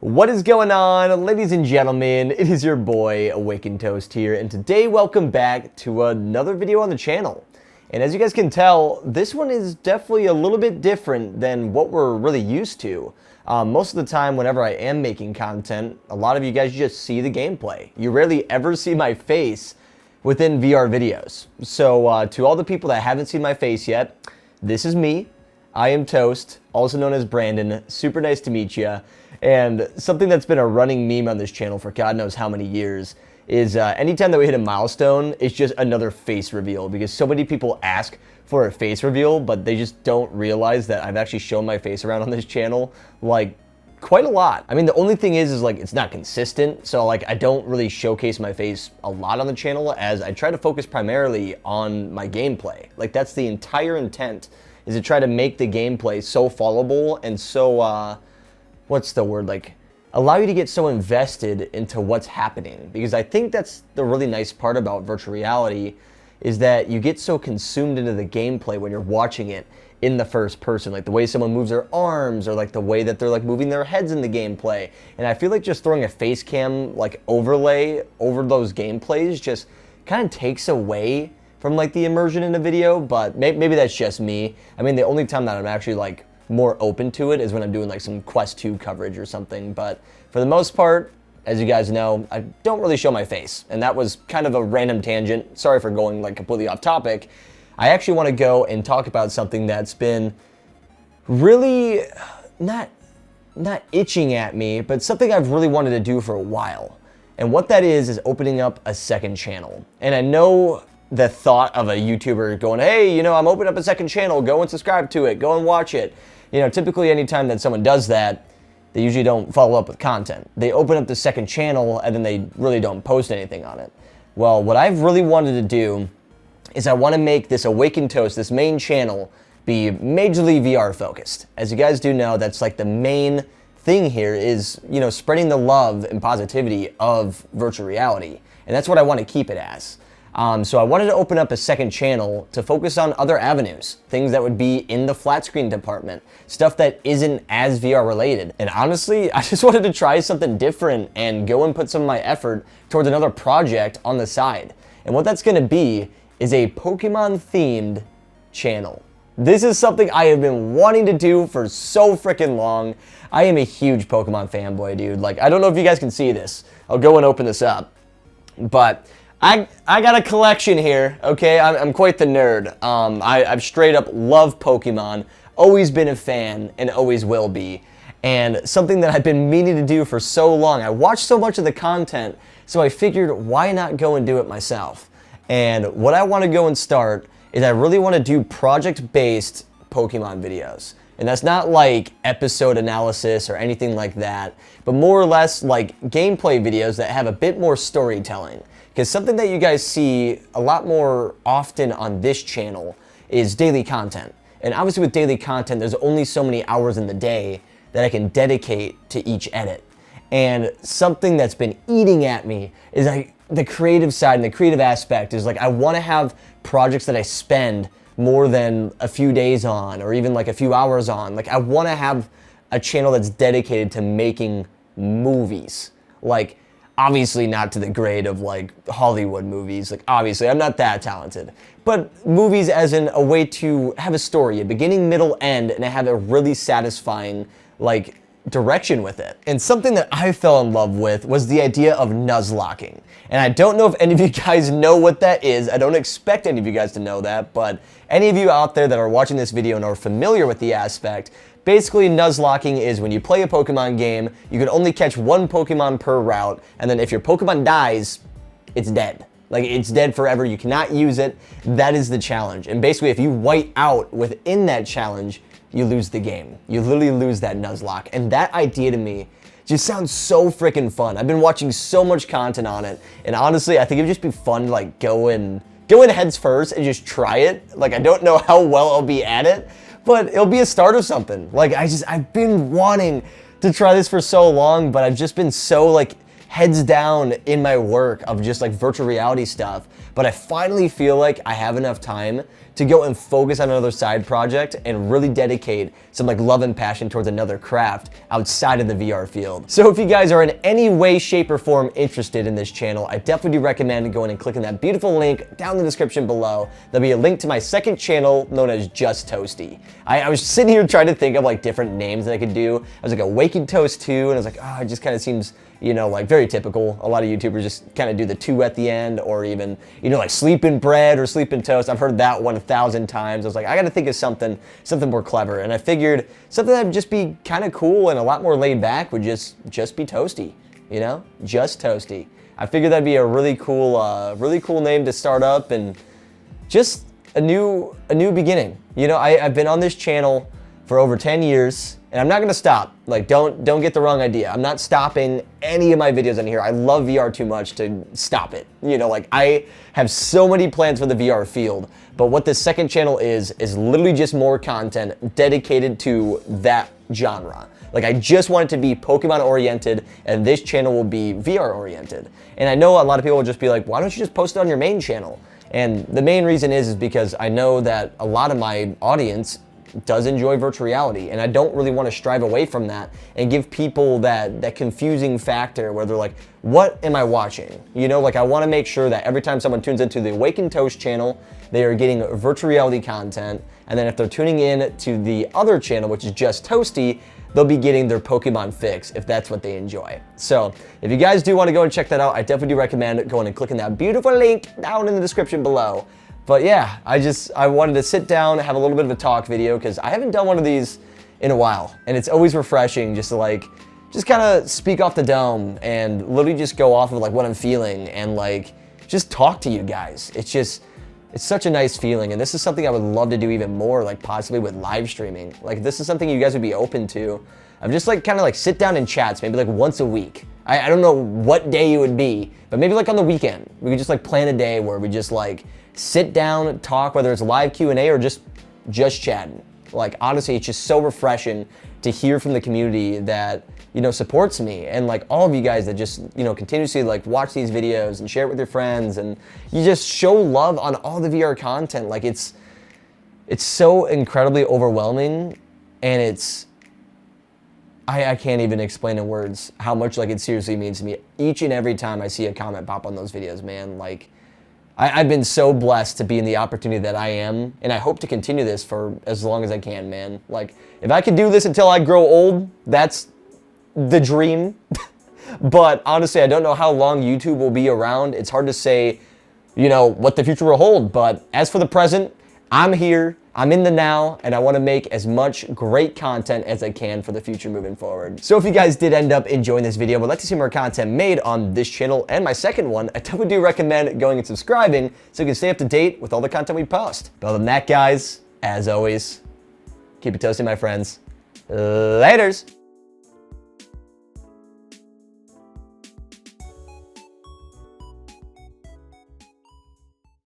What is going on, ladies and gentlemen? It is your boy, Awakened Toast here, and today welcome back to another video on the channel. And as you guys can tell, this one is definitely a little bit different than what we're really used to. Most of the time, whenever I am making content, a lot of you guys just see the gameplay. You rarely ever see my face within VR videos. So to all the people that haven't seen my face yet, this is me. I am Toast, also known as Brandon. Super nice to meet you. And something that's been a running meme on this channel for God knows how many years is anytime that we hit a milestone, it's just another face reveal, because so many people ask for a face reveal, but they just don't realize that I've actually shown my face around on this channel like quite a lot. I mean, the only thing is like it's not consistent, so like I don't really showcase my face a lot on the channel, as I try to focus primarily on my gameplay. Like that's the entire intent, is to try to make the gameplay so followable and so what's the word, like allow you to get so invested into what's happening. Because I think that's the really nice part about virtual reality, is that you get so consumed into the gameplay when you're watching it in the first person, like the way someone moves their arms, or like the way that they're like moving their heads in the gameplay. And I feel like just throwing a face cam like overlay over those gameplays just kind of takes away from like the immersion in a video. But maybe that's just me. I mean, the only time that I'm actually like more open to it is when I'm doing like some Quest 2 coverage or something. But for the most part, as you guys know, I don't really show my face. And that was kind of a random tangent. Sorry for going like completely off topic. I actually want to go and talk about something that's been really not itching at me, but something I've really wanted to do for a while. And what that is opening up a second channel. And I know the thought of a YouTuber going, hey, you know, I'm opening up a second channel, go and subscribe to it, go and watch it. You know, typically anytime that someone does that, they usually don't follow up with content. They open up the second channel and then they really don't post anything on it. Well, what I've really wanted to do is I want to make this Awakened Toast, this main channel, be majorly VR focused. As you guys do know, that's like the main thing here is, you know, spreading the love and positivity of virtual reality. And that's what I want to keep it as. So I wanted to open up a second channel to focus on other avenues, things that would be in the flat screen department, stuff that isn't as VR related. And honestly, I just wanted to try something different and go and put some of my effort towards another project on the side. And what that's going to be is a Pokemon themed channel. This is something I have been wanting to do for so freaking long. I am a huge Pokemon fanboy, dude. Like, I don't know if you guys can see this. I'll go and open this up. But I got a collection here, okay? I'm quite the nerd. I've straight up loved Pokemon, always been a fan, and always will be. And something that I've been meaning to do for so long. I watched so much of the content, so I figured why not go and do it myself? And what I want to go and start is I really want to do project-based Pokemon videos. And that's not like episode analysis or anything like that, but more or less like gameplay videos that have a bit more storytelling. Because something that you guys see a lot more often on this channel is daily content. And obviously with daily content, there's only so many hours in the day that I can dedicate to each edit. And something that's been eating at me is the creative side and the creative aspect is like I want to have projects that I spend more than a few days on, or even like a few hours on. Like I want to have a channel that's dedicated to making movies. Like, obviously not to the grade of like Hollywood movies. Like obviously I'm not that talented, but movies as in a way to have a story, a beginning, middle, end, and have a really satisfying like direction with it. And something that I fell in love with was the idea of nuzlocking. And I don't know if any of you guys know what that is. I don't expect any of you guys to know that, but any of you out there that are watching this video and are familiar with the aspect, basically, nuzlocking is when you play a Pokemon game, you can only catch one Pokemon per route, and then if your Pokemon dies, it's dead. Like, it's dead forever, you cannot use it. That is the challenge. And basically, if you white out within that challenge, you lose the game. You literally lose that Nuzlocke. And that idea to me just sounds so freaking fun. I've been watching so much content on it, and honestly, I think it'd just be fun to like go in heads first and just try it. Like, I don't know how well I'll be at it, but it'll be a start of something. Like, I've been wanting to try this for so long, but I've just been so like heads down in my work of just like virtual reality stuff, but I finally feel like I have enough time to go and focus on another side project and really dedicate some like love and passion towards another craft outside of the VR field. So if you guys are in any way, shape, or form interested in this channel, I definitely do recommend going and clicking that beautiful link down in the description below. There'll be a link to my second channel known as Just Toasty. I was sitting here trying to think of like different names that I could do. I was like Awakened Toast 2, and I was like, oh, it just kind of seems, you know, like very typical. A lot of YouTubers just kind of do the 2 at the end, or even, you know, like Sleeping Bread or Sleeping Toast. I've heard that one 1,000 times. I was like, I got to think of something more clever. And I figured something that would just be kind of cool and a lot more laid back would just be Toasty, you know, Just Toasty. I figured that'd be a really cool name to start up, and just a new beginning. You know, I've been on this channel for over 10 years, and I'm not gonna stop. Like, don't get the wrong idea. I'm not stopping any of my videos on here. I love VR too much to stop it. You know, like I have so many plans for the VR field, but what this second channel is literally just more content dedicated to that genre. Like I just want it to be Pokemon oriented, and this channel will be VR oriented. And I know a lot of people will just be like, why don't you just post it on your main channel? And the main reason is because I know that a lot of my audience does enjoy virtual reality, and I don't really want to strive away from that and give people that confusing factor where they're like, what am I watching? You know, like I want to make sure that every time someone tunes into the Awakened Toast channel, they are getting virtual reality content, and then if they're tuning in to the other channel, which is Just Toasty, they'll be getting their Pokemon fix if that's what they enjoy. So if you guys do want to go and check that out, I definitely do recommend going and clicking that beautiful link down in the description below. But yeah, I wanted to sit down and have a little bit of a talk video because I haven't done one of these in a while, and it's always refreshing just to just kind of speak off the dome and literally just go off of like what I'm feeling and like just talk to you guys. It's such a nice feeling, and this is something I would love to do even more, like possibly with live streaming. Like this is something you guys would be open to. I'm just like kind of like sit down in chats, maybe like once a week. I don't know what day it would be, but maybe like on the weekend, we could just like plan a day where we just like sit down, talk, whether it's live Q&A or just chatting. Like honestly, it's just so refreshing to hear from the community that, you know, supports me, and like all of you guys that just, you know, continuously like watch these videos and share it with your friends, and you just show love on all the VR content. Like it's so incredibly overwhelming, and I can't even explain in words how much like it seriously means to me each and every time I see a comment pop on those videos, man. Like I've been so blessed to be in the opportunity that I am, and I hope to continue this for as long as I can, man. Like if I could do this until I grow old, that's the dream. But honestly, I don't know how long YouTube will be around. It's hard to say, you know, what the future will hold. But as for the present, I'm here, I'm in the now, and I want to make as much great content as I can for the future moving forward. So if you guys did end up enjoying this video, would like to see more content made on this channel and my second one, I definitely do recommend going and subscribing so you can stay up to date with all the content we post. But other than that, guys, as always, keep it toasty, my friends. Laters.